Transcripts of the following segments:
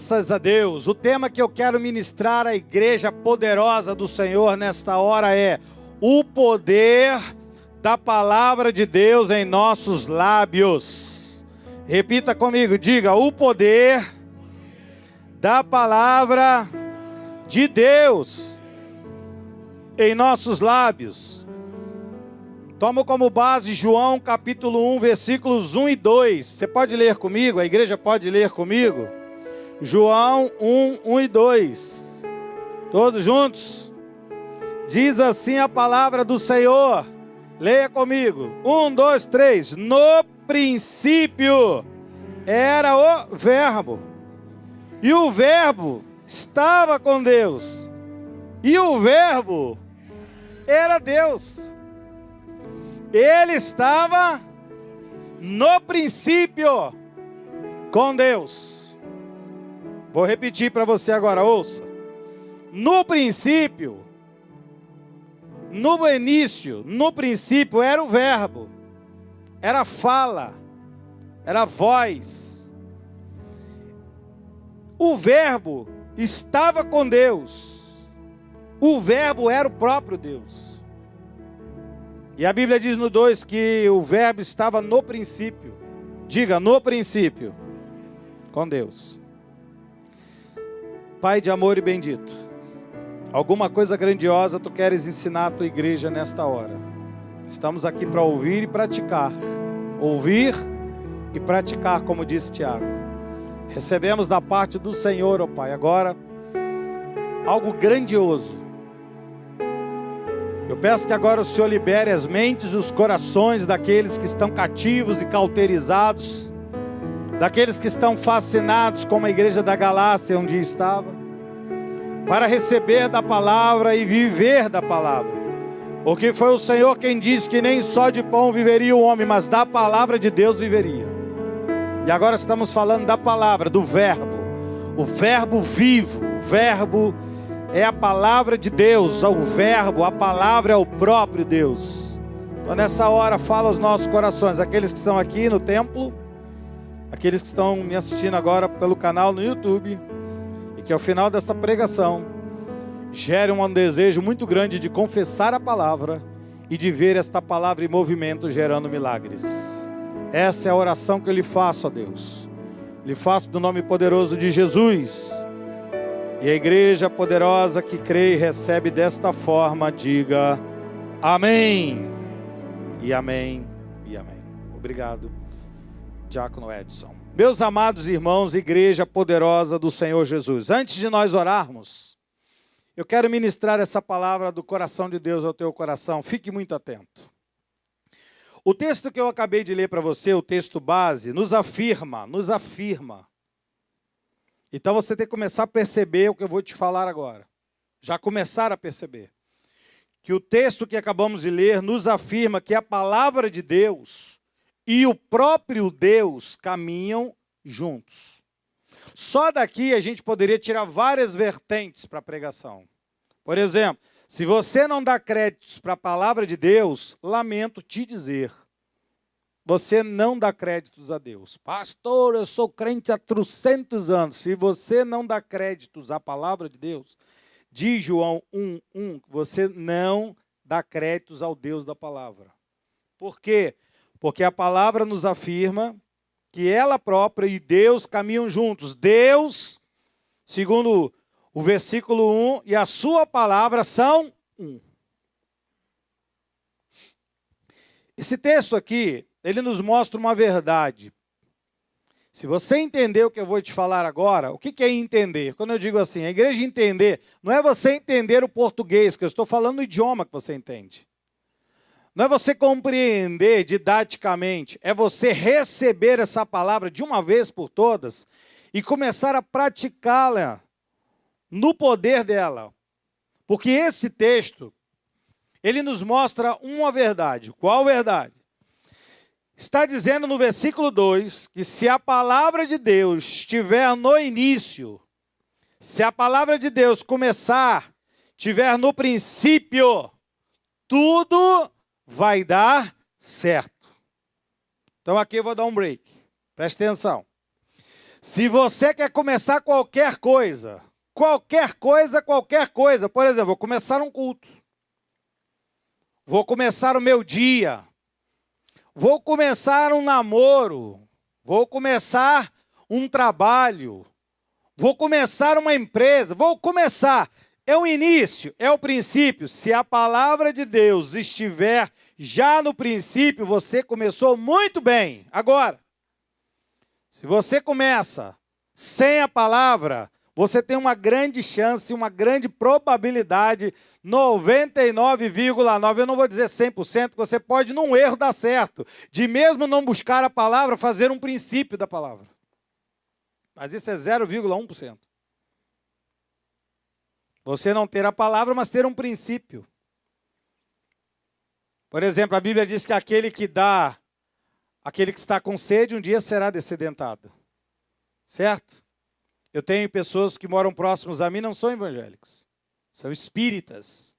Graças a Deus. O tema que eu quero ministrar à igreja poderosa do Senhor nesta hora é o poder da palavra de Deus em nossos lábios. Repita comigo, diga: o poder da palavra de Deus em nossos lábios. Toma como base João capítulo 1, versículos 1 e 2. Você pode ler comigo? A igreja pode ler comigo? João 1 e 2. Todos juntos? Diz assim a palavra do Senhor. Leia comigo. 1, 2, 3. No princípio era o Verbo. E o Verbo estava com Deus. E o Verbo era Deus. Ele estava no princípio com Deus. Vou repetir para você agora, ouça. No princípio, no início, no princípio era o Verbo, era fala, era voz. O Verbo estava com Deus. O Verbo era o próprio Deus. E a Bíblia diz no 2 que o Verbo estava no princípio. Diga, no princípio, com Deus. Pai de amor e bendito, alguma coisa grandiosa tu queres ensinar à tua igreja nesta hora. Estamos aqui para ouvir e praticar. Ouvir e praticar, como disse Tiago. Recebemos da parte do Senhor, ó Pai, agora algo grandioso. Eu peço que agora o Senhor libere as mentes e os corações daqueles que estão cativos e cauterizados, daqueles que estão fascinados como a igreja da Galácia um dia estava, para receber da palavra e viver da palavra. Porque foi o Senhor quem disse que nem só de pão viveria o homem, mas da palavra de Deus viveria. E agora estamos falando da palavra, do Verbo, o Verbo vivo, o Verbo é a palavra de Deus, o Verbo, a palavra é o próprio Deus. Então nessa hora fala aos nossos corações, aqueles que estão aqui no templo, aqueles que estão me assistindo agora pelo canal no YouTube, e que ao final desta pregação, gere um desejo muito grande de confessar a palavra e de ver esta palavra em movimento gerando milagres. Essa é a oração que eu lhe faço, ó Deus. Lhe faço no nome poderoso de Jesus. E a igreja poderosa que crê e recebe desta forma, diga amém. E amém, e amém. Obrigado, Diácono Edson. Meus amados irmãos, igreja poderosa do Senhor Jesus. Antes de nós orarmos, eu quero ministrar essa palavra do coração de Deus ao teu coração. Fique muito atento. O texto que eu acabei de ler para você, o texto base, nos afirma. Então você tem que começar a perceber o que eu vou te falar agora. Já começar a perceber. Que o texto que acabamos de ler nos afirma que a palavra de Deus e o próprio Deus caminham juntos. Só daqui a gente poderia tirar várias vertentes para a pregação. Por exemplo, se você não dá créditos para a palavra de Deus, lamento te dizer, você não dá créditos a Deus. Pastor, eu sou crente há 300 anos. Se você não dá créditos à palavra de Deus, diz João 1:1, você não dá créditos ao Deus da palavra. Por quê? Porque a palavra nos afirma que ela própria e Deus caminham juntos. Deus, segundo o versículo 1, e a sua palavra são um. Esse texto aqui, ele nos mostra uma verdade. Se você entender o que eu vou te falar agora, o que é entender? Quando eu digo assim, a igreja entender, não é você entender o português, que eu estou falando o idioma que você entende. Não é você compreender didaticamente, é você receber essa palavra de uma vez por todas e começar a praticá-la no poder dela. Porque esse texto, ele nos mostra uma verdade. Qual verdade? Está dizendo no versículo 2 que se a palavra de Deus estiver no início, se a palavra de Deus começar, estiver no princípio, tudo vai dar certo. Então aqui eu vou dar um break. Preste atenção. Se você quer começar qualquer coisa, por exemplo, vou começar um culto, vou começar o meu dia, vou começar um namoro, vou começar um trabalho, vou começar uma empresa, é o início, é o princípio. Se a palavra de Deus estiver já no princípio, você começou muito bem. Agora, se você começa sem a palavra, você tem uma grande chance, uma grande probabilidade, 99,9%, eu não vou dizer 100%, que você pode, num erro, dar certo, de mesmo não buscar a palavra, fazer um princípio da palavra. Mas isso é 0,1%. Você não ter a palavra, mas ter um princípio. Por exemplo, a Bíblia diz que aquele que está com sede, um dia será dessedentado. Certo? Eu tenho pessoas que moram próximos a mim, não são evangélicos. São espíritas.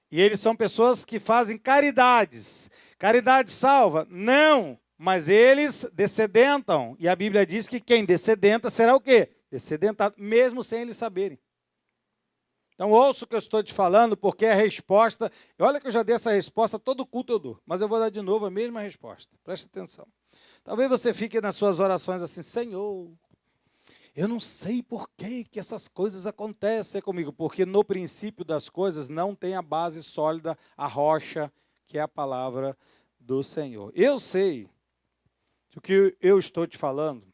E eles são pessoas que fazem caridades. Caridade salva? Não. Mas eles dessedentam. E a Bíblia diz que quem dessedenta será o quê? Dessedentado, mesmo sem eles saberem. Então ouça o que eu estou te falando, porque a resposta... Olha que eu já dei essa resposta, todo culto eu dou. Mas eu vou dar de novo a mesma resposta. Preste atenção. Talvez você fique nas suas orações assim, Senhor, eu não sei por que essas coisas acontecem comigo. Porque no princípio das coisas não tem a base sólida, a rocha, que é a palavra do Senhor. Eu sei que o que eu estou te falando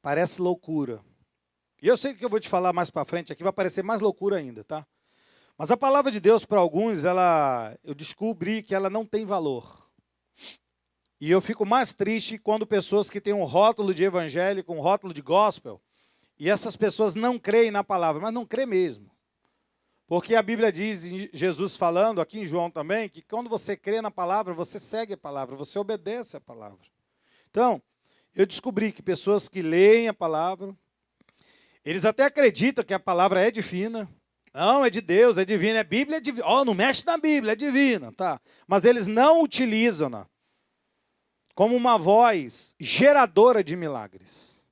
parece loucura. E eu sei que eu vou te falar mais para frente aqui, vai parecer mais loucura ainda, tá? Mas a palavra de Deus, para alguns, eu descobri que ela não tem valor. E eu fico mais triste quando pessoas que têm um rótulo de evangélico, um rótulo de gospel, e essas pessoas não creem na palavra, mas não creem mesmo. Porque a Bíblia diz, Jesus falando, aqui em João também, que quando você crê na palavra, você segue a palavra, você obedece a palavra. Então, eu descobri que pessoas que leem a palavra, eles até acreditam que a palavra é divina. Não, é de Deus, é divina. É Bíblia, é divina. Não mexe na Bíblia, é divina. Tá? Mas eles não utilizam-na como uma voz geradora de milagres.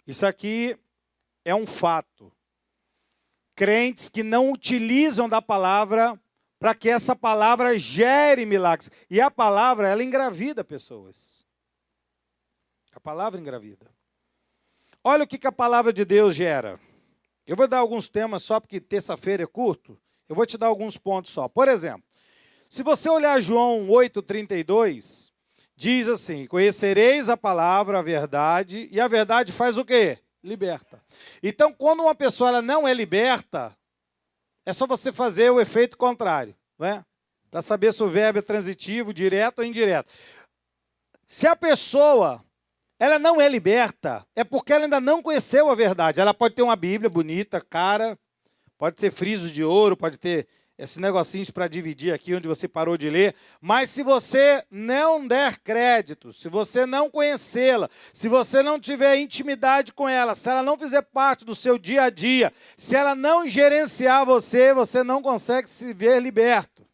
Isso aqui é um fato. Crentes que não utilizam da palavra para que essa palavra gere milagres. E a palavra, ela engravida pessoas. A palavra engravida. Olha o que a palavra de Deus gera. Eu vou dar alguns temas só porque terça-feira é curto. Eu vou te dar alguns pontos só. Por exemplo, se você olhar João 8,32, diz assim, conhecereis a palavra, a verdade, e a verdade faz o quê? Liberta. Então, quando uma pessoa ela não é liberta, é só você fazer o efeito contrário, não é? Para saber se o verbo é transitivo, direto ou indireto. Se a pessoa... ela não é liberta, é porque ela ainda não conheceu a verdade. Ela pode ter uma Bíblia bonita, cara, pode ter frisos de ouro, pode ter esses negocinhos para dividir aqui onde você parou de ler, mas se você não der crédito, se você não conhecê-la, se você não tiver intimidade com ela, se ela não fizer parte do seu dia a dia, se ela não gerenciar você, você não consegue se ver liberto.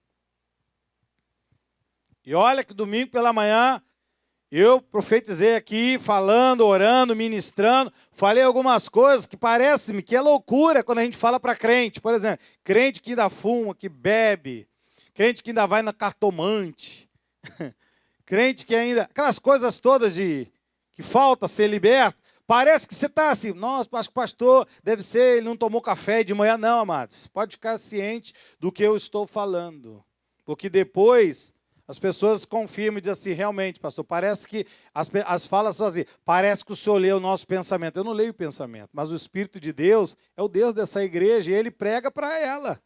E olha que domingo pela manhã, eu profetizei aqui, falando, orando, ministrando, falei algumas coisas que parece-me que é loucura quando a gente fala para crente. Por exemplo, crente que ainda fuma, que bebe, crente que ainda vai na cartomante, crente que ainda... aquelas coisas todas que falta ser liberto. Parece que você está assim, nossa, acho que o pastor deve ser, ele não tomou café de manhã. Não, amados, pode ficar ciente do que eu estou falando. Porque depois... as pessoas confirmam e dizem assim, realmente, pastor, parece que as falas são assim, parece que o senhor lê o nosso pensamento. Eu não leio o pensamento, mas o Espírito de Deus é o Deus dessa igreja e ele prega para ela.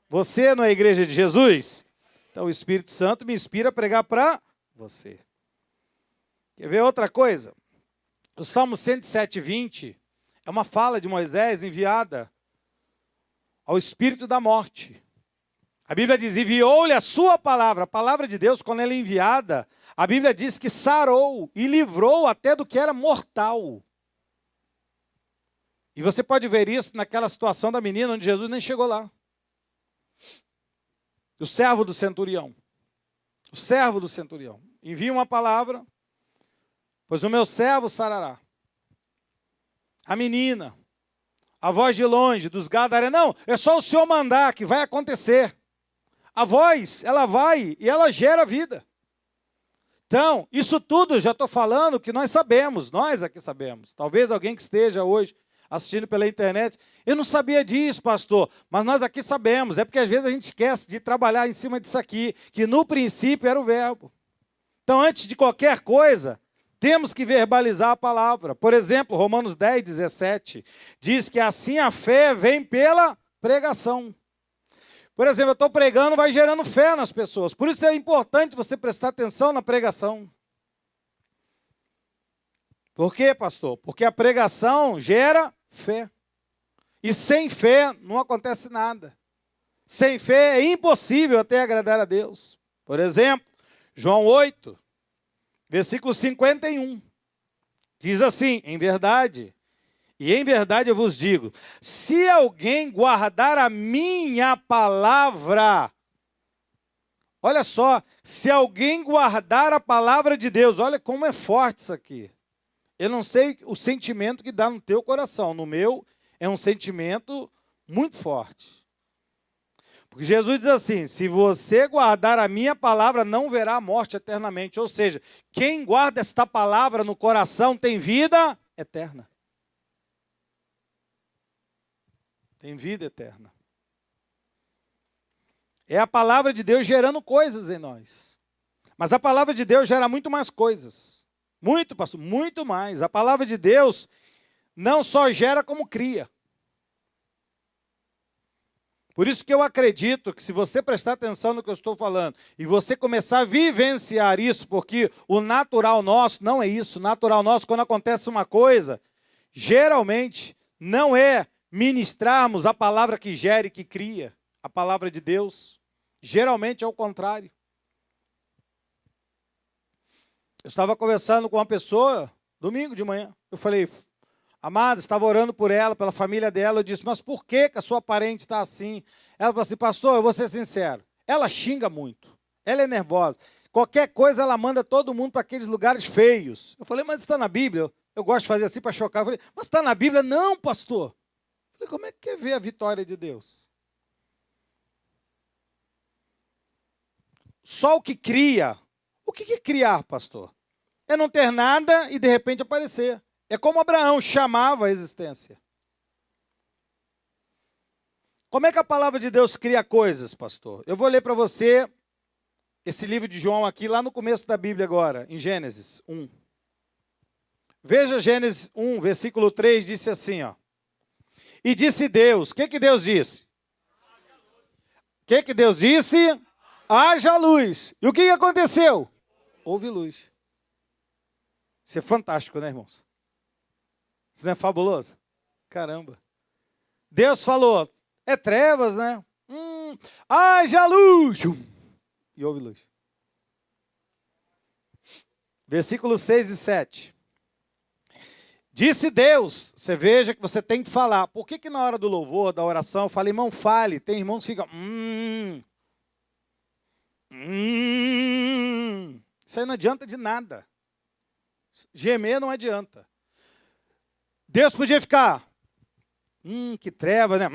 Você não é a igreja de Jesus? Então o Espírito Santo me inspira a pregar para você. Quer ver outra coisa? O Salmo 107:20 é uma fala de Moisés enviada ao espírito da morte. A Bíblia diz, enviou-lhe a sua palavra. A palavra de Deus, quando ela é enviada, a Bíblia diz que sarou e livrou até do que era mortal. E você pode ver isso naquela situação da menina, onde Jesus nem chegou lá. O servo do centurião. O servo do centurião. Envia uma palavra, pois o meu servo sarará. a menina, a voz de longe dos gadarenos. Não, é só o Senhor mandar que vai acontecer. A voz, ela vai e ela gera vida. Então, isso tudo eu já estou falando que nós sabemos, nós aqui sabemos. Talvez alguém que esteja hoje assistindo pela internet, eu não sabia disso, pastor, mas nós aqui sabemos. É porque às vezes a gente esquece de trabalhar em cima disso aqui, que no princípio era o verbo. Então, antes de qualquer coisa, temos que verbalizar a palavra. Por exemplo, Romanos 10, 17, diz que assim a fé vem pela pregação. Por exemplo, eu estou pregando, vai gerando fé nas pessoas. Por isso é importante você prestar atenção na pregação. Por quê, pastor? Porque a pregação gera fé. E sem fé não acontece nada. Sem fé é impossível até agradar a Deus. Por exemplo, João 8, versículo 51. Diz assim, em verdade eu vos digo, se alguém guardar a minha palavra, olha só, se alguém guardar a palavra de Deus, olha como é forte isso aqui. Eu não sei o sentimento que dá no teu coração, no meu é um sentimento muito forte. Porque Jesus diz assim, se você guardar a minha palavra, não verá a morte eternamente. Ou seja, quem guarda esta palavra no coração tem vida eterna. Tem vida eterna. É a palavra de Deus gerando coisas em nós. Mas a palavra de Deus gera muito mais coisas. Muito, pastor, muito mais. A palavra de Deus não só gera como cria. Por isso que eu acredito que se você prestar atenção no que eu estou falando e você começar a vivenciar isso, porque o natural nosso não é isso. O natural nosso, quando acontece uma coisa, geralmente não é ministrarmos a palavra que gera e que cria, a palavra de Deus. Geralmente é o contrário. Eu estava conversando com uma pessoa, domingo de manhã. Eu falei, amada, estava orando por ela, pela família dela. Eu disse, mas por que a sua parente está assim? Ela falou assim, pastor, eu vou ser sincero. Ela xinga muito. Ela é nervosa. Qualquer coisa ela manda todo mundo para aqueles lugares feios. Eu falei, mas está na Bíblia? Eu gosto de fazer assim para chocar. Eu falei, mas está na Bíblia? Não, pastor. Eu falei, como é que quer ver a vitória de Deus? Só o que cria. O que é criar, pastor? É não ter nada e de repente aparecer. É como Abraão chamava a existência. Como é que a palavra de Deus cria coisas, pastor? Eu vou ler para você esse livro de João aqui, lá no começo da Bíblia agora, em Gênesis 1. Veja Gênesis 1, versículo 3, disse assim, ó. E disse Deus, o que Deus disse? O que Deus disse? Haja luz. E o que aconteceu? Houve luz. Isso é fantástico, né, irmãos? Isso não é fabuloso? Caramba. Deus falou, é trevas, né? Haja luz. E houve luz. Versículos 6 e 7. Disse Deus, você veja que você tem que falar. Por que na hora do louvor, da oração, eu falei, irmão, fale. Tem irmãos que ficam, Isso aí não adianta de nada. Gemer não adianta. Deus podia ficar, que treva, né?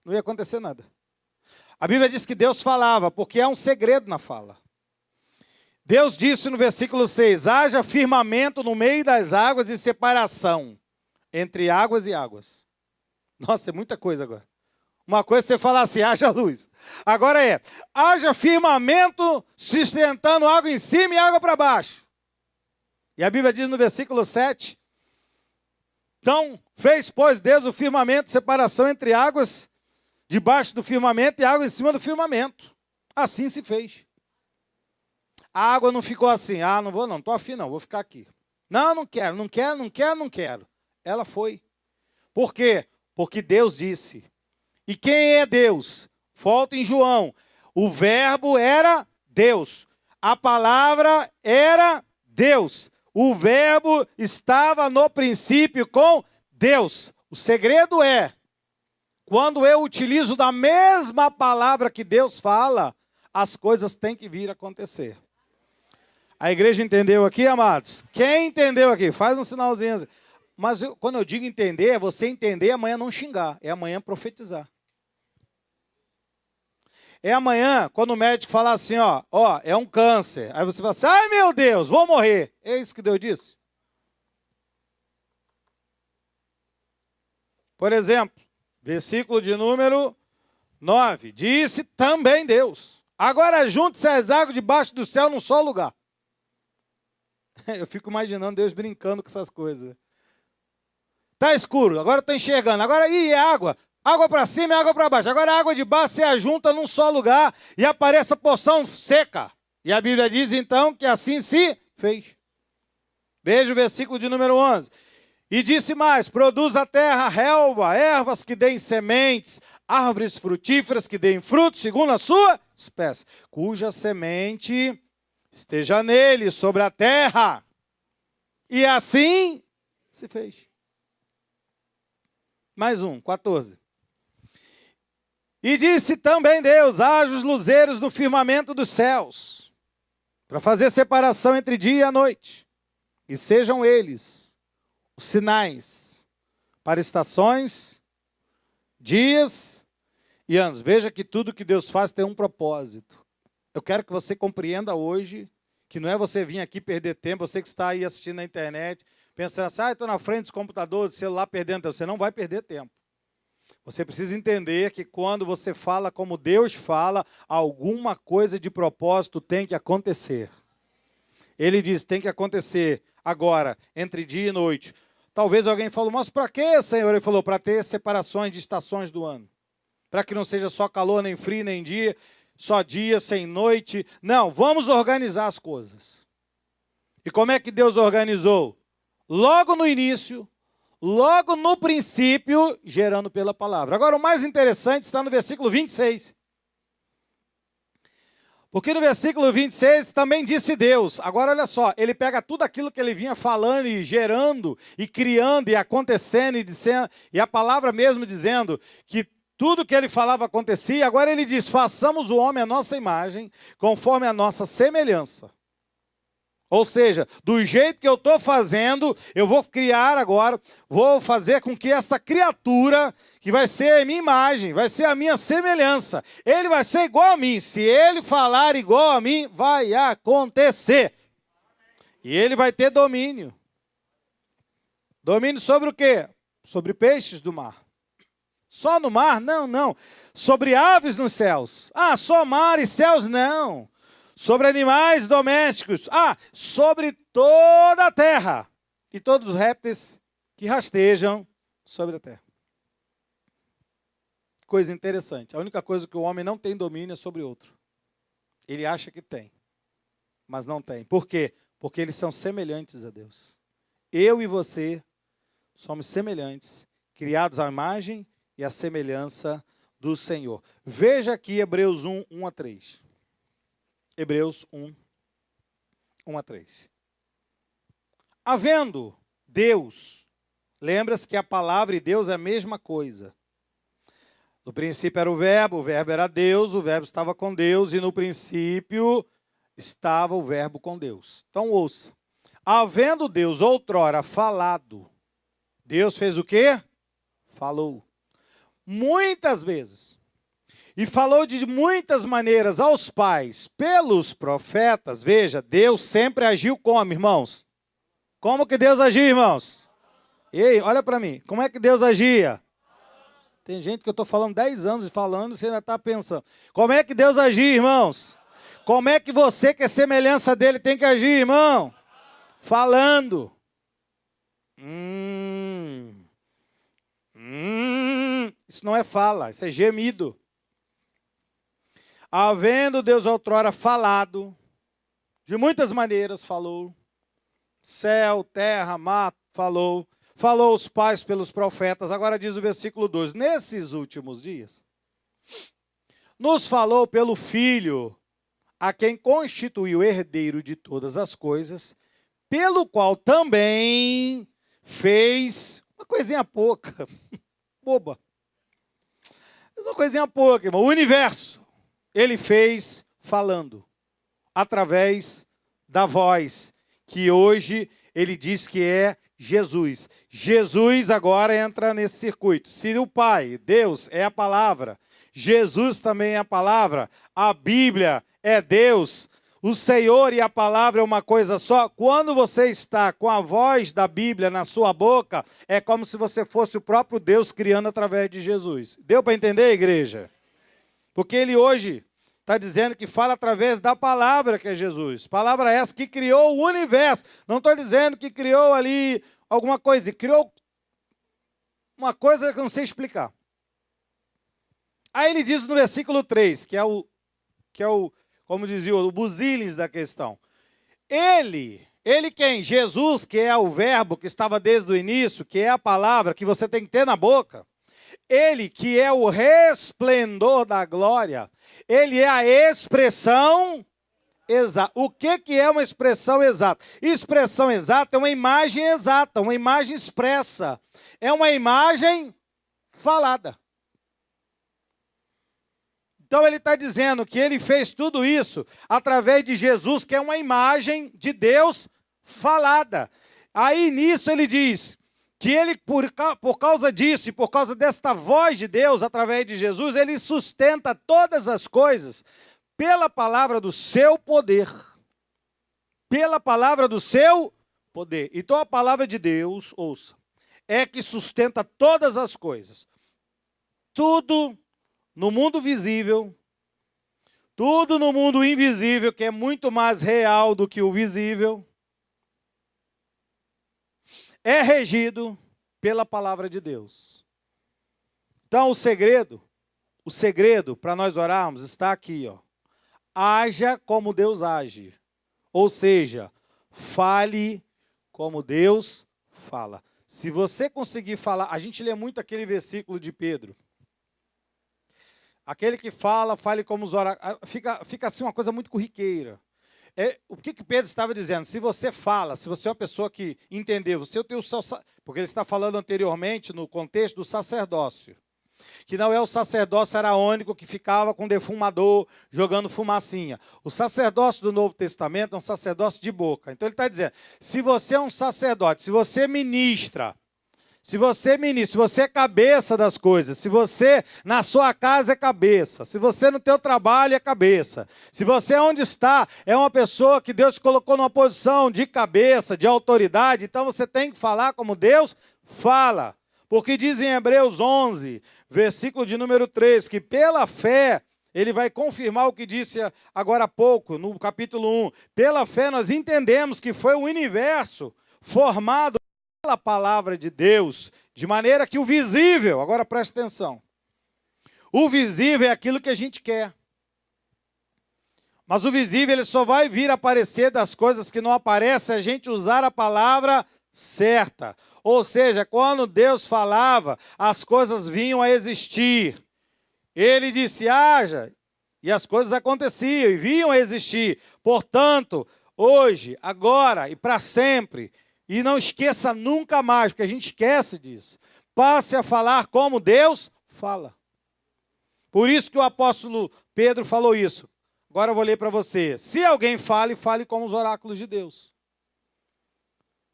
Não ia acontecer nada. A Bíblia diz que Deus falava, porque há um segredo na fala. Deus disse no versículo 6, haja firmamento no meio das águas e separação entre águas e águas. Nossa, é muita coisa agora. Uma coisa é você falar assim, haja luz. Agora haja firmamento sustentando água em cima e água para baixo. E a Bíblia diz no versículo 7, então fez, pois, Deus o firmamento, separação entre águas debaixo do firmamento e água em cima do firmamento. Assim se fez. A água não ficou assim, não vou não, estou afim não, vou ficar aqui. Não quero. Ela foi. Por quê? Porque Deus disse. E quem é Deus? Volta em João. O verbo era Deus. A palavra era Deus. O verbo estava no princípio com Deus. O segredo é, quando eu utilizo da mesma palavra que Deus fala, as coisas têm que vir a acontecer. A igreja entendeu aqui, amados? Quem entendeu aqui? Faz um sinalzinho assim. Mas quando eu digo entender, é você entender e amanhã não xingar. É amanhã profetizar. É amanhã, quando o médico falar assim, ó, é um câncer. Aí você fala assim, ai meu Deus, vou morrer. É isso que Deus disse? Por exemplo, versículo de número 9. Disse também Deus. Agora junte-se as águas debaixo do céu num só lugar. Eu fico imaginando Deus brincando com essas coisas. Tá escuro, agora eu estou enxergando. Agora, é água. Água para cima e água para baixo. Agora a água de baixo se ajunta num só lugar e aparece a porção seca. E a Bíblia diz então que assim se fez. Veja o versículo de número 11. E disse mais, produz a terra relva, ervas que deem sementes, árvores frutíferas que deem frutos, segundo a sua espécie, cuja semente esteja nele, sobre a terra. E assim se fez. Mais um, 14. E disse também Deus, haja os luzeiros no firmamento dos céus, para fazer separação entre dia e a noite, e sejam eles os sinais para estações, dias e anos. Veja que tudo que Deus faz tem um propósito. Eu quero que você compreenda hoje que não é você vir aqui perder tempo, você que está aí assistindo na internet, pensando assim, estou na frente dos computadores, do celular, perdendo tempo. Você não vai perder tempo. Você precisa entender que quando você fala como Deus fala, alguma coisa de propósito tem que acontecer. Ele diz, tem que acontecer agora, entre dia e noite. Talvez alguém falou, mas para quê, Senhor? Ele falou, para ter separações de estações do ano. Para que não seja só calor, nem frio, nem dia, só dia, sem noite. Não, vamos organizar as coisas. E como é que Deus organizou? Logo no início, logo no princípio, gerando pela palavra. Agora, o mais interessante está no versículo 26. Porque no versículo 26 também disse Deus. Agora olha só, ele pega tudo aquilo que ele vinha falando e gerando e criando e acontecendo e dizendo, e a palavra mesmo dizendo que tudo que ele falava acontecia. Agora ele diz, façamos o homem à nossa imagem, conforme a nossa semelhança. Ou seja, do jeito que eu estou fazendo, eu vou criar agora, vou fazer com que essa criatura, que vai ser a minha imagem, vai ser a minha semelhança, ele vai ser igual a mim. Se ele falar igual a mim, vai acontecer. E ele vai ter domínio. Domínio sobre o quê? Sobre peixes do mar. Só no mar? Não, não. Sobre aves nos céus. Só mar e céus? Não. Sobre animais domésticos. Sobre toda a terra. E todos os répteis que rastejam sobre a terra. Coisa interessante. A única coisa que o homem não tem domínio é sobre outro. Ele acha que tem, mas não tem. Por quê? Porque eles são semelhantes a Deus. Eu e você somos semelhantes, criados à imagem e à semelhança do Senhor. Veja aqui Hebreus 1, 1 a 3. Hebreus 1, 1 a 3. Havendo Deus, lembra-se que a palavra e Deus é a mesma coisa. No princípio era o verbo era Deus, o verbo estava com Deus, e no princípio estava o verbo com Deus. Então ouça. Havendo Deus outrora falado, Deus fez o quê? Falou. Muitas vezes. E falou de muitas maneiras aos pais, pelos profetas. Veja, Deus sempre agiu como, irmãos? Como que Deus agia, irmãos? Ei, olha para mim, como é que Deus agia? Tem gente que eu estou falando 10 anos falando, você ainda está pensando. Como é que Deus agia, irmãos? Como é que você, que é semelhança dele, tem que agir, irmão? Falando. Isso não é fala, isso é gemido. Havendo Deus outrora falado, de muitas maneiras falou, céu, terra, mar, falou os pais pelos profetas. Agora diz o versículo 2, nesses últimos dias, nos falou pelo Filho, a quem constituiu herdeiro de todas as coisas, pelo qual também fez uma coisinha pouca, boba, fez uma coisinha pouca, irmão, o universo. Ele fez falando, através da voz, que hoje ele diz que é Jesus. Jesus agora entra nesse circuito. Se o Pai, Deus, é a palavra, Jesus também é a palavra, a Bíblia é Deus, o Senhor e a palavra é uma coisa só. Quando você está com a voz da Bíblia na sua boca, é como se você fosse o próprio Deus criando através de Jesus. Deu para entender, igreja? Porque ele hoje está dizendo que fala através da palavra que é Jesus. Palavra essa que criou o universo. Não estou dizendo que criou ali alguma coisa. Criou uma coisa que eu não sei explicar. Aí ele diz no versículo 3, que é o como dizia, o buzilis da questão. Ele quem? Jesus, que é o verbo que estava desde o início, que é a palavra que você tem que ter na boca. Ele que é o resplendor da glória. Ele é a expressão exata. O que é uma expressão exata? Expressão exata é uma imagem exata, uma imagem expressa. É uma imagem falada. Então ele está dizendo que ele fez tudo isso através de Jesus, que é uma imagem de Deus falada. Aí nisso ele diz que ele, por causa disso e por causa desta voz de Deus através de Jesus, ele sustenta todas as coisas pela palavra do seu poder. Pela palavra do seu poder. Então a palavra de Deus, ouça, é que sustenta todas as coisas. Tudo no mundo visível, tudo no mundo invisível, que é muito mais real do que o visível, é regido pela palavra de Deus. Então o segredo para nós orarmos está aqui, ó. Haja como Deus age. Ou seja, fale como Deus fala. Se você conseguir falar, a gente lê muito aquele versículo de Pedro. Aquele que fala, fale como os oráculos. Fica assim uma coisa muito corriqueira. O que Pedro estava dizendo? Se você fala, se você é uma pessoa que entendeu, você tem o seu, porque ele está falando anteriormente no contexto do sacerdócio, que não é o sacerdócio araônico que ficava com defumador jogando fumacinha. O sacerdócio do Novo Testamento é um sacerdócio de boca. Então ele está dizendo, se você é um sacerdote, se você ministra, se você é cabeça das coisas, se você na sua casa é cabeça, se você no teu trabalho é cabeça, se você onde está é uma pessoa que Deus colocou numa posição de cabeça, de autoridade, então você tem que falar como Deus fala. Porque diz em Hebreus 11, versículo de número 3, que pela fé, ele vai confirmar o que disse agora há pouco, no capítulo 1. Pela fé nós entendemos que foi o universo formado pela palavra de Deus, de maneira que o visível, agora presta atenção, o visível é aquilo que a gente quer. Mas o visível ele só vai vir aparecer das coisas que não aparecem se a gente usar a palavra certa. Ou seja, quando Deus falava, as coisas vinham a existir. Ele disse, haja, e as coisas aconteciam e vinham a existir. Portanto, hoje, agora e para sempre, e não esqueça nunca mais, porque a gente esquece disso. Passe a falar como Deus fala. Por isso que o apóstolo Pedro falou isso. Agora eu vou ler para você. Se alguém fale, fale como os oráculos de Deus.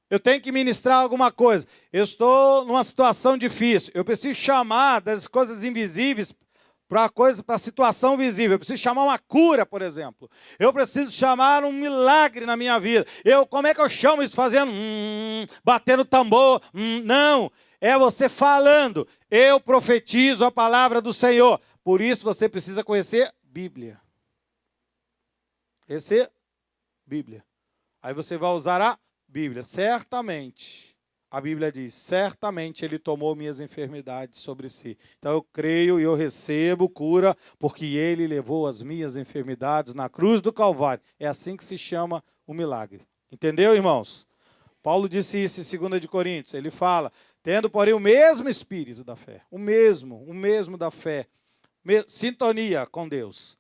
Eu tenho que ministrar alguma coisa. Eu estou numa situação difícil. Eu preciso chamar das coisas invisíveis para a situação visível. Eu preciso chamar uma cura, por exemplo. Eu preciso chamar um milagre na minha vida. Como é que eu chamo isso? Fazendo batendo tambor? Não. É você falando. Eu profetizo a palavra do Senhor. Por isso você precisa conhecer Bíblia. Conhecer Bíblia. Aí você vai usar a Bíblia. Certamente. A Bíblia diz, certamente Ele tomou minhas enfermidades sobre si. Então eu creio e eu recebo cura, porque Ele levou as minhas enfermidades na cruz do Calvário. É assim que se chama o milagre. Entendeu, irmãos? Paulo disse isso em 2 de Coríntios. Ele fala, tendo, porém, o mesmo espírito da fé. O mesmo da fé. Sintonia com Deus.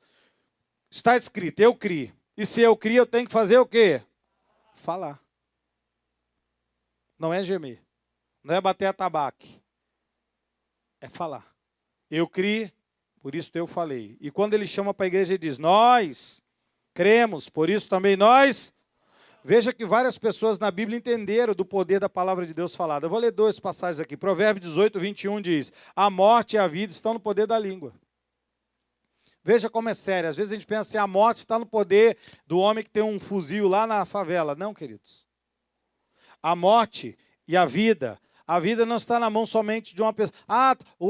Está escrito, eu criei. E se eu criei, eu tenho que fazer o quê? Falar. Não é gemer, não é bater atabaque, é falar. Eu criei, por isso eu falei. E quando ele chama para a igreja, ele diz, nós cremos, por isso também nós Veja que várias pessoas na Bíblia entenderam do poder da palavra de Deus falada. Eu vou ler 2 passagens aqui. Provérbios 18, 21 diz: a morte e a vida estão no poder da língua. Veja como é sério. Às vezes a gente pensa assim, a morte está no poder do homem que tem um fuzil lá na favela. Não, queridos. A morte e a vida não está na mão somente de uma pessoa.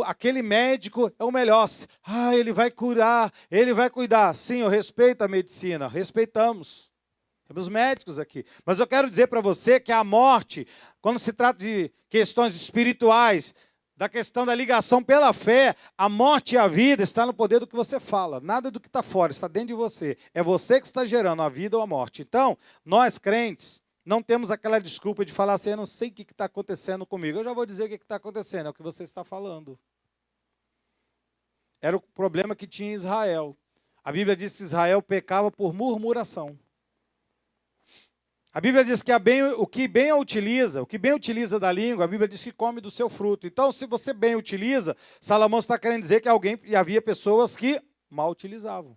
Aquele médico é o melhor. Ele vai curar, ele vai cuidar. Sim, eu respeito a medicina, respeitamos. Temos médicos aqui. Mas eu quero dizer para você que a morte, quando se trata de questões espirituais, da questão da ligação pela fé, a morte e a vida está no poder do que você fala. Nada do que está fora, está dentro de você. É você que está gerando a vida ou a morte. Então, nós crentes, não temos aquela desculpa de falar assim, eu não sei o que está acontecendo comigo. Eu já vou dizer o que está acontecendo, é o que você está falando. Era o problema que tinha em Israel. A Bíblia diz que Israel pecava por murmuração. A Bíblia diz que o que bem utiliza da língua, a Bíblia diz que come do seu fruto. Então, se você bem utiliza, Salomão está querendo dizer que havia pessoas que mal utilizavam.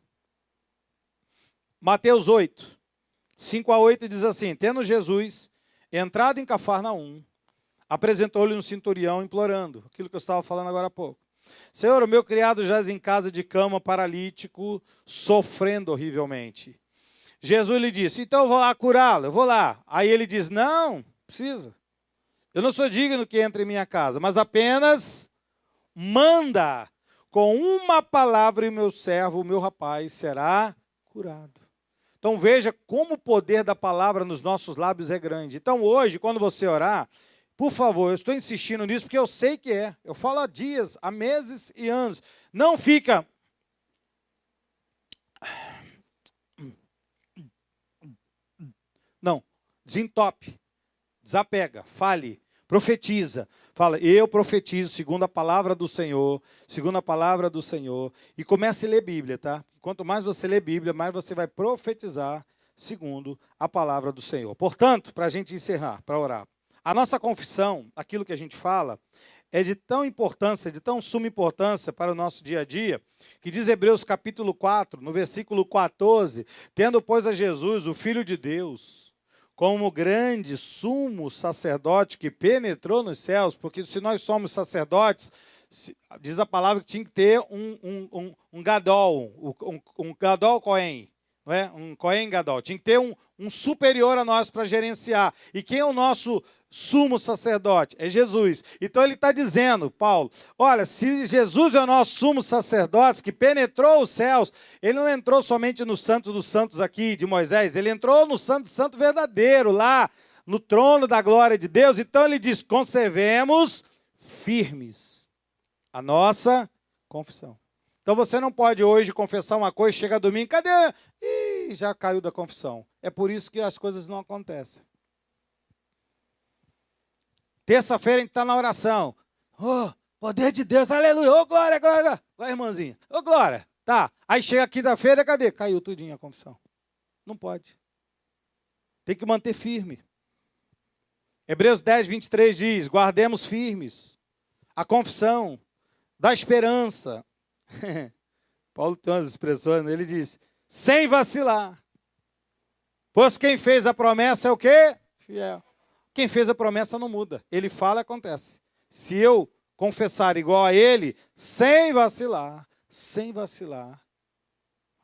Mateus 8, 5 a 8 diz assim: tendo Jesus entrado em Cafarnaum, apresentou-lhe um centurião implorando, aquilo que eu estava falando agora há pouco. Senhor, o meu criado jaz em casa de cama, paralítico, sofrendo horrivelmente. Jesus lhe disse, então eu vou lá curá-lo, eu vou lá. Aí ele diz, não precisa. Eu não sou digno que entre em minha casa, mas apenas manda com uma palavra e o meu servo, o meu rapaz, será curado. Então veja como o poder da palavra nos nossos lábios é grande. Então hoje, quando você orar, por favor, eu estou insistindo nisso porque eu sei que é. Eu falo há dias, há meses e anos. Não fica... Não, desentope, desapega, fale, profetiza. Fala, eu profetizo segundo a palavra do Senhor, e comece a ler Bíblia, tá? Quanto mais você ler Bíblia, mais você vai profetizar segundo a palavra do Senhor. Portanto, para a gente encerrar, para orar, a nossa confissão, aquilo que a gente fala, é de tão suma importância para o nosso dia a dia, que diz Hebreus capítulo 4, no versículo 14, tendo, pois, a Jesus, o Filho de Deus, como grande sumo sacerdote que penetrou nos céus, porque se nós somos sacerdotes, diz a palavra que tinha que ter um gadol, um gadol Cohen, não é? Um Cohen gadol, tinha que ter um superior a nós para gerenciar. E quem é o nosso sumo sacerdote? É Jesus. Então ele está dizendo, Paulo, olha, se Jesus é o nosso sumo sacerdote que penetrou os céus, ele não entrou somente no Santo dos Santos aqui de Moisés, ele entrou no Santo verdadeiro, lá no trono da glória de Deus. Então ele diz, conservemos firmes a nossa confissão. Então você não pode hoje confessar uma coisa, chega domingo, cadê? Ih, já caiu da confissão. É por isso que as coisas não acontecem. Terça-feira a gente está na oração. Oh, poder de Deus, aleluia, ô glória, glória. Vai, irmãzinha, ô glória. Tá, aí chega quinta-feira, cadê? Caiu tudinho a confissão. Não pode. Tem que manter firme. Hebreus 10, 23 diz, guardemos firmes a confissão da esperança. Paulo tem umas expressões, ele diz, sem vacilar. Pois quem fez a promessa é o quê? Fiel. Quem fez a promessa não muda. Ele fala, acontece. Se eu confessar igual a ele, sem vacilar,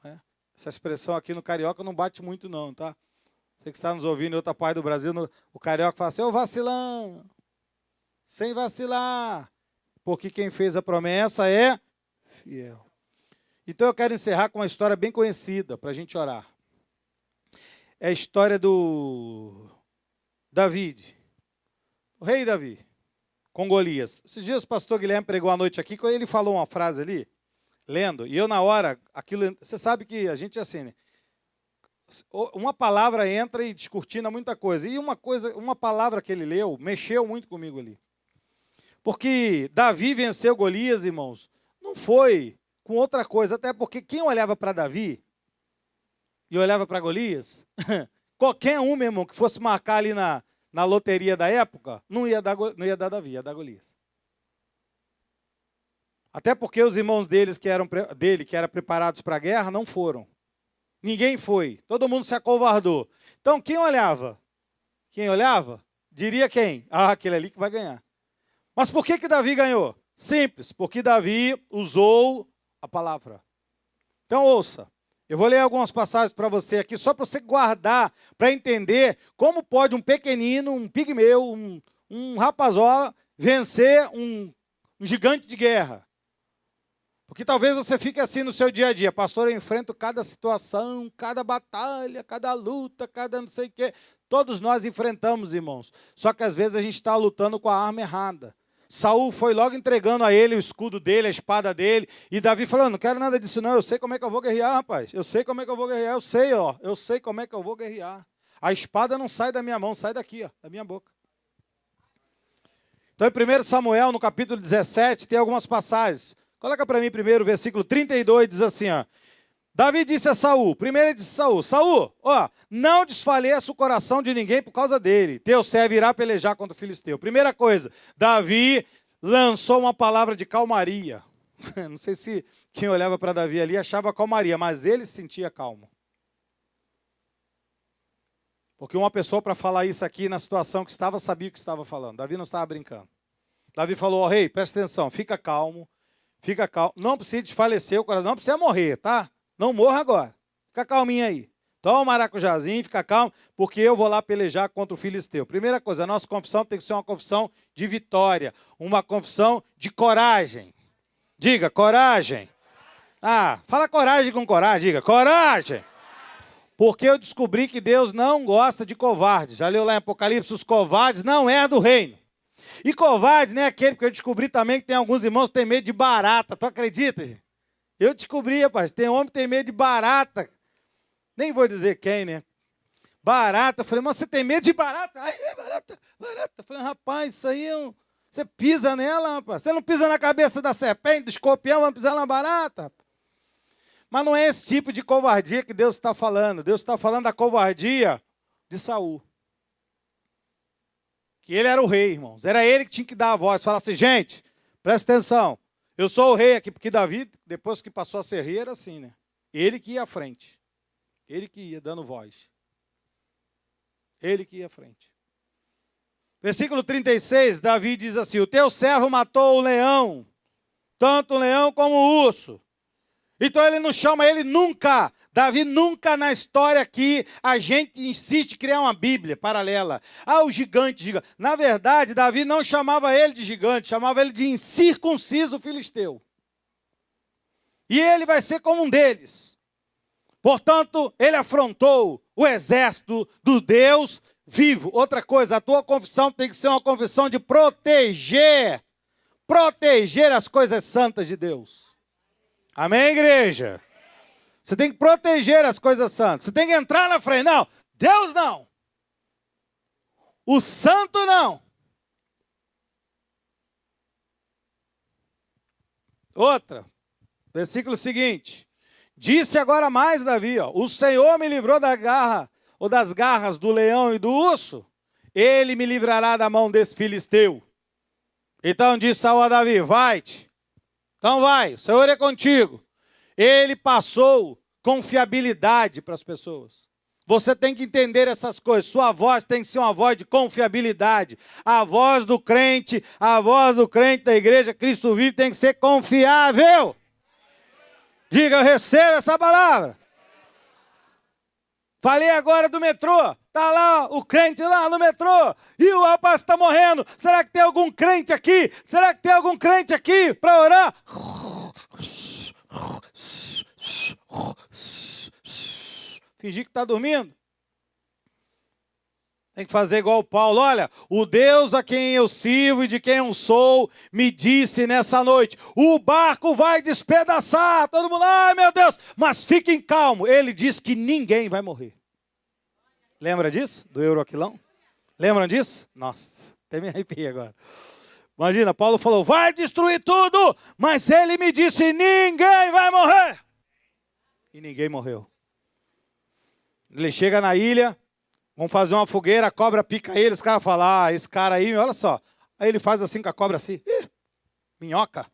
né? Essa expressão aqui no carioca não bate muito não, tá? Você que está nos ouvindo em outra parte do Brasil, o carioca fala assim, ô vacilão, sem vacilar, porque quem fez a promessa é fiel. Então eu quero encerrar com uma história bem conhecida, para a gente orar. É a história do David, o rei Davi, com Golias. Esses dias o pastor Guilherme pregou à noite aqui, quando ele falou uma frase ali, lendo, e eu na hora, aquilo, você sabe que a gente é assim, né? Uma palavra entra e descortina muita coisa. E uma palavra que ele leu, mexeu muito comigo ali. Porque Davi venceu Golias, irmãos, não foi com outra coisa, até porque quem olhava para Davi e olhava para Golias, qualquer um, meu irmão, que fosse marcar ali na loteria da época, não ia dar Davi, ia dar Golias. Até porque os irmãos dele que eram preparados para a guerra, não foram. Ninguém foi, todo mundo se acovardou. Então, quem olhava? Quem olhava? Diria quem? Ah, aquele ali que vai ganhar. Mas por que Davi ganhou? Simples, porque Davi usou a palavra. Então, ouça. Eu vou ler algumas passagens para você aqui, só para você guardar, para entender como pode um pequenino, um pigmeu, um rapazola, vencer um gigante de guerra. Porque talvez você fique assim no seu dia a dia. Pastor, eu enfrento cada situação, cada batalha, cada luta, cada não sei o quê. Todos nós enfrentamos, irmãos. Só que às vezes a gente está lutando com a arma errada. Saul foi logo entregando a ele o escudo dele, a espada dele. E Davi falou, não quero nada disso não, eu sei como é que eu vou guerrear, rapaz. Eu sei como é que eu vou guerrear, eu sei como é que eu vou guerrear. A espada não sai da minha mão, sai daqui, ó, da minha boca. Então em 1 Samuel, no capítulo 17, tem algumas passagens. Coloca para mim primeiro o versículo 32, diz assim, ó. Davi disse a Saul, primeiro ele disse a Saul, Saul, ó, não desfaleça o coração de ninguém por causa dele. Teu servo irá pelejar contra o filisteu. Primeira coisa, Davi lançou uma palavra de calmaria. Não sei se quem olhava para Davi ali achava calmaria, mas ele se sentia calmo. Porque uma pessoa para falar isso aqui na situação que estava, sabia o que estava falando. Davi não estava brincando. Davi falou, ó, rei, presta atenção, fica calmo, não precisa desfalecer o coração, não precisa morrer, tá? Não morra agora. Fica calminho aí. Toma um maracujazinho, fica calmo, porque eu vou lá pelejar contra o filisteu. Primeira coisa, a nossa confissão tem que ser uma confissão de vitória, uma confissão de coragem. Diga, coragem. Ah, fala coragem com coragem, diga, coragem. Porque eu descobri que Deus não gosta de covardes. Já leu lá em Apocalipse, os covardes não é do reino. E covarde não é aquele que eu descobri também que tem alguns irmãos que têm medo de barata. Tu acredita, gente? Eu descobri, rapaz, tem homem que tem medo de barata. Nem vou dizer quem, né? Barata. Eu falei, mas você tem medo de barata? Ai, barata. Eu falei, rapaz, isso aí você pisa nela, rapaz. Você não pisa na cabeça da serpente, do escorpião, vai pisar na barata, rapaz. Mas não é esse tipo de covardia que Deus está falando. Deus está falando da covardia de Saul. Que ele era o rei, irmãos. Era ele que tinha que dar a voz. Falar assim, gente, presta atenção. Eu sou o rei aqui, porque Davi, depois que passou a ser rei, era assim, né? Ele que ia à frente. Ele que ia dando voz. Ele que ia à frente. Versículo 36, Davi diz assim, o teu servo matou o leão, tanto o leão como o urso. Então ele não chama ele nunca. Davi nunca na história aqui, a gente insiste em criar uma Bíblia paralela. Ah, o gigante, gigante. Na verdade, Davi não chamava ele de gigante, chamava ele de incircunciso filisteu. E ele vai ser como um deles. Portanto, ele afrontou o exército do Deus vivo. Outra coisa, a tua confissão tem que ser uma confissão de proteger as coisas santas de Deus. Amém, igreja? Você tem que proteger as coisas santas. Você tem que entrar na frente. Não, Deus não. O santo não. Outra, versículo seguinte. Disse agora mais Davi, ó, o Senhor me livrou da garra, ou das garras do leão e do urso. Ele me livrará da mão desse filisteu. Então disse Saul a Davi, vai-te. Então vai, o Senhor é contigo. Ele passou confiabilidade para as pessoas. Você tem que entender essas coisas. Sua voz tem que ser uma voz de confiabilidade. A voz do crente da igreja Cristo Vive tem que ser confiável. Diga, eu recebo essa palavra. Falei agora do metrô. Está lá o crente lá no metrô. E o rapaz está morrendo. Será que tem algum crente aqui? Será que tem algum crente aqui para orar? Fingir que está dormindo. Tem que fazer igual o Paulo. Olha, o Deus a quem eu sirvo e de quem eu sou, me disse nessa noite, o barco vai despedaçar. Todo mundo, ai meu Deus, mas fiquem calmos. Ele disse que ninguém vai morrer. Lembra disso? Do Euroquilão? Lembram disso? Nossa, até me arrepiei agora. Imagina, Paulo falou, vai destruir tudo, mas ele me disse, ninguém vai morrer. E ninguém morreu. Ele chega na ilha, vão fazer uma fogueira, a cobra pica ele, os caras falam, ah, esse cara aí, olha só. Aí ele faz assim com a cobra assim, minhoca.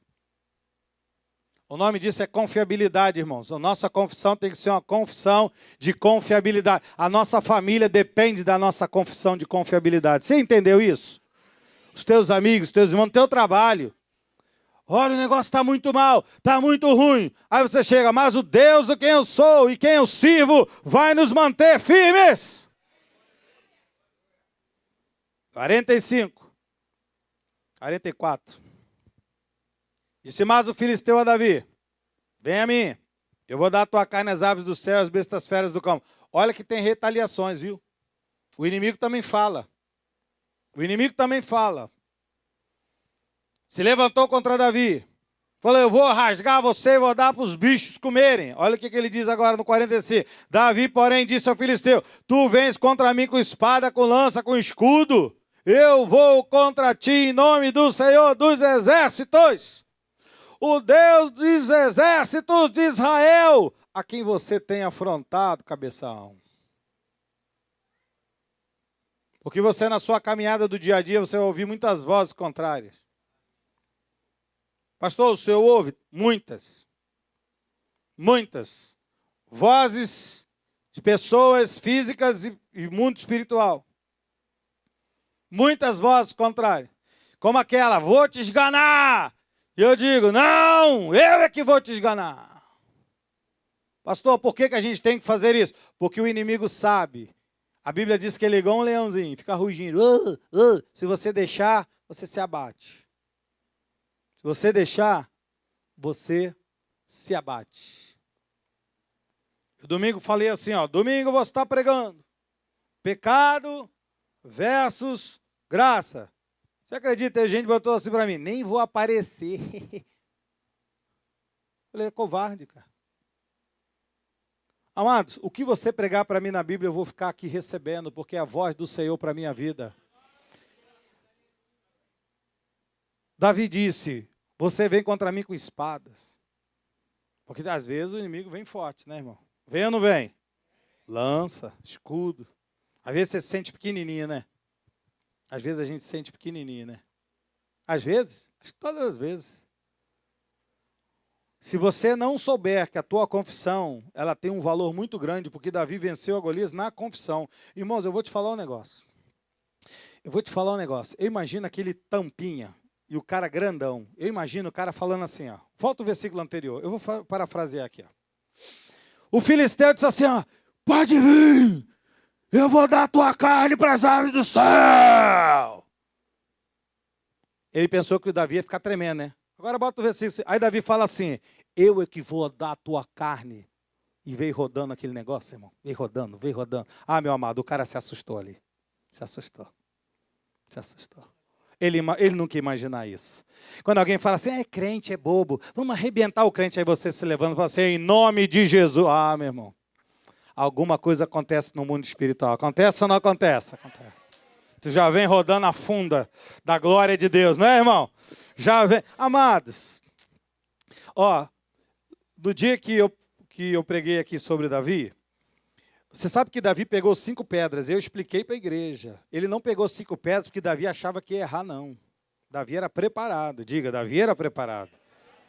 O nome disso é confiabilidade, irmãos. A nossa confissão tem que ser uma confissão de confiabilidade. A nossa família depende da nossa confissão de confiabilidade. Você entendeu isso? Os teus amigos, os teus irmãos, o teu trabalho. Olha, o negócio está muito mal, está muito ruim. Aí você chega, mas o Deus do quem eu sou e quem eu sirvo vai nos manter firmes. 45. 44. Disse mais o filisteu a Davi: vem a mim, eu vou dar a tua carne às aves do céu, às bestas feras do campo. Olha que tem retaliações, viu? O inimigo também fala. O inimigo também fala. Se levantou contra Davi. Falou, eu vou rasgar você e vou dar para os bichos comerem. Olha o que ele diz agora no 45. Davi, porém, disse ao filisteu: tu vens contra mim com espada, com lança, com escudo. Eu vou contra ti em nome do Senhor dos Exércitos, o Deus dos exércitos de Israel, a quem você tem afrontado, cabeção. Porque você, na sua caminhada do dia a dia, você vai ouvir muitas vozes contrárias. Pastor, o senhor ouve? Muitas. Muitas. Vozes de pessoas físicas e mundo espiritual. Muitas vozes contrárias. Como aquela, vou te esganar. E eu digo, não, eu é que vou te esganar. Pastor, por que a gente tem que fazer isso? Porque o inimigo sabe. A Bíblia diz que ele é igual um leãozinho, fica rugindo. Se você deixar, você se abate. Se você deixar, você se abate. No domingo falei assim, domingo você está pregando. Pecado versus graça. Você acredita? Tem gente que botou assim para mim, nem vou aparecer. Falei, é covarde, cara. Amados, o que você pregar para mim na Bíblia, eu vou ficar aqui recebendo, porque é a voz do Senhor para a minha vida. Davi disse, você vem contra mim com espadas. Porque às vezes o inimigo vem forte, né, irmão? Vem ou não vem? Lança, escudo. Às vezes você se sente pequenininho, né? Às vezes a gente se sente pequenininho, né? Às vezes, acho que todas as vezes. Se você não souber que a tua confissão, ela tem um valor muito grande, porque Davi venceu a Golias na confissão. Irmãos, eu vou te falar um negócio. Eu imagino aquele tampinha e o cara grandão. Eu imagino o cara falando assim, Volta o versículo anterior. Eu vou parafrasear aqui, O filisteu disse assim, pode vir. Eu vou dar a tua carne para as aves do céu. Ele pensou que o Davi ia ficar tremendo, né? Agora bota o versículo. Aí Davi fala assim, eu é que vou dar a tua carne. E veio rodando aquele negócio, irmão. Veio rodando. Ah, meu amado, o cara se assustou ali. Se assustou. Ele nunca ia imaginar isso. Quando alguém fala assim, é crente, é bobo. Vamos arrebentar o crente. Aí você se levanta e fala assim, em nome de Jesus. Ah, meu irmão. Alguma coisa acontece no mundo espiritual. Acontece ou não acontece? Acontece. Tu já vem rodando a funda da glória de Deus, não é, irmão? Já vem. Amados, do dia que eu preguei aqui sobre Davi, você sabe que Davi pegou 5 pedras. Eu expliquei para a igreja. Ele não pegou 5 pedras porque Davi achava que ia errar, não. Davi era preparado. Diga, Davi era preparado.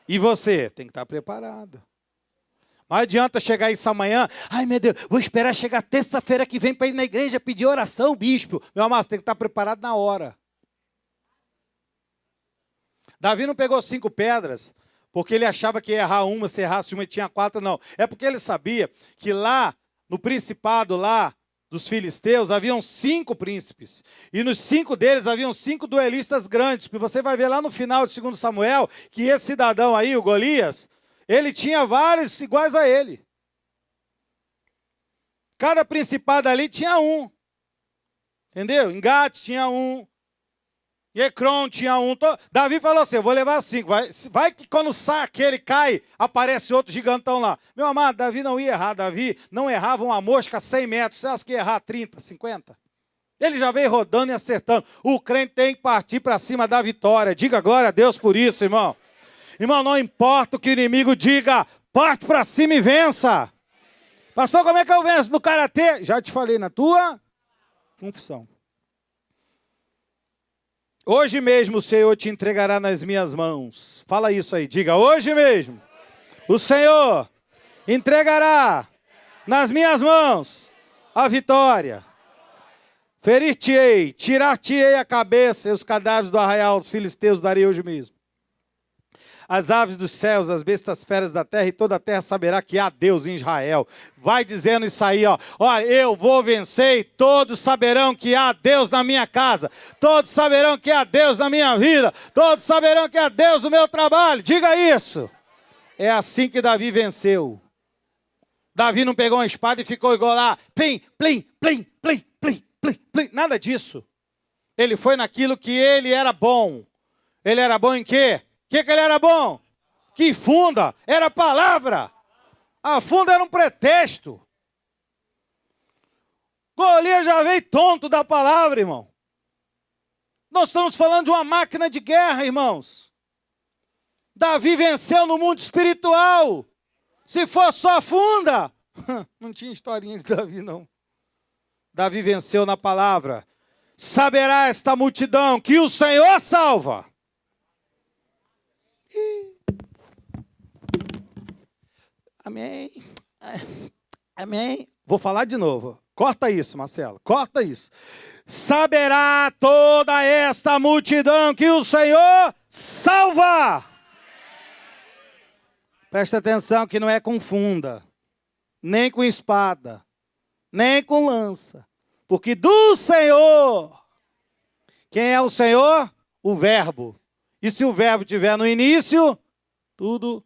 E você tem que estar preparado. Não adianta chegar isso amanhã, ai meu Deus, vou esperar chegar terça-feira que vem para ir na igreja pedir oração, bispo. Meu amado, você tem que estar preparado na hora. Davi não pegou 5 pedras, porque ele achava que ia errar uma, se errasse uma e tinha 4, não. É porque ele sabia que lá, no principado lá dos filisteus, haviam 5 príncipes. E nos 5 deles haviam 5 duelistas grandes. Porque você vai ver lá no final de 2 Samuel, que esse cidadão aí, o Golias, ele tinha vários iguais a ele. Cada principado ali tinha um. Entendeu? Engate tinha um. Ecrón tinha um. Davi falou assim, eu vou levar 5. Vai que quando sai aquele cai, aparece outro gigantão lá. Meu amado, Davi não ia errar. Davi não errava uma mosca a 100 metros. Você acha que ia errar 30, 50? Ele já veio rodando e acertando. O crente tem que partir para cima da vitória. Diga glória a Deus por isso, irmão. Irmão, não importa o que o inimigo diga, parte para cima e vença. Pastor, como é que eu venço? No karatê? Já te falei, na tua confissão. Hoje mesmo o Senhor te entregará nas minhas mãos. Fala isso aí, diga, hoje mesmo o Senhor entregará nas minhas mãos a vitória. Ferir-te-ei, tirar-te-ei a cabeça, e os cadáveres do arraial dos filisteus darei hoje mesmo. As aves dos céus, as bestas feras da terra, e toda a terra saberá que há Deus em Israel. Vai dizendo isso aí, ó. Olha, eu vou vencer e todos saberão que há Deus na minha casa. Todos saberão que há Deus na minha vida. Todos saberão que há Deus no meu trabalho. Diga isso. É assim que Davi venceu. Davi não pegou uma espada e ficou igual lá. Plim, plim, plim, plim, plim, plim, plim. Nada disso. Ele foi naquilo que ele era bom. Ele era bom em quê? O que ele era bom? Que funda, era a palavra. A funda era um pretexto. Golias já veio tonto da palavra, irmão. Nós estamos falando de uma máquina de guerra, irmãos. Davi venceu no mundo espiritual. Se for só a funda, não tinha historinha de Davi, não. Davi venceu na palavra. Saberá esta multidão que o Senhor salva. Amém. Amém. Vou falar de novo. Corta isso, Marcelo. Corta isso. Saberá toda esta multidão que o Senhor salva. Presta atenção que não é com funda, nem com espada, nem com lança. Porque do Senhor, quem é o Senhor? O Verbo. E se o Verbo estiver no início, tudo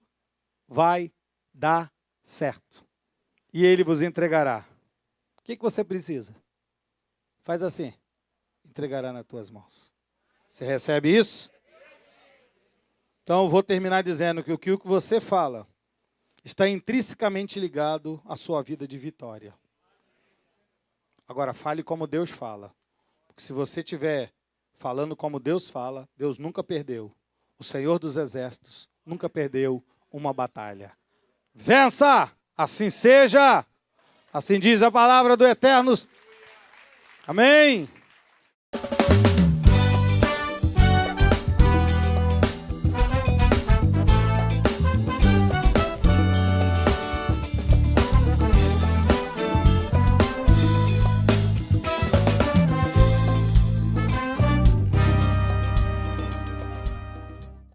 vai dar certo. E Ele vos entregará. O que você precisa? Faz assim. Entregará nas tuas mãos. Você recebe isso? Então eu vou terminar dizendo que o que você fala está intrinsecamente ligado à sua vida de vitória. Agora fale como Deus fala. Porque se você estiver falando como Deus fala, Deus nunca perdeu. O Senhor dos Exércitos nunca perdeu uma batalha. Vença! Assim seja! Assim diz a palavra do Eterno. Amém!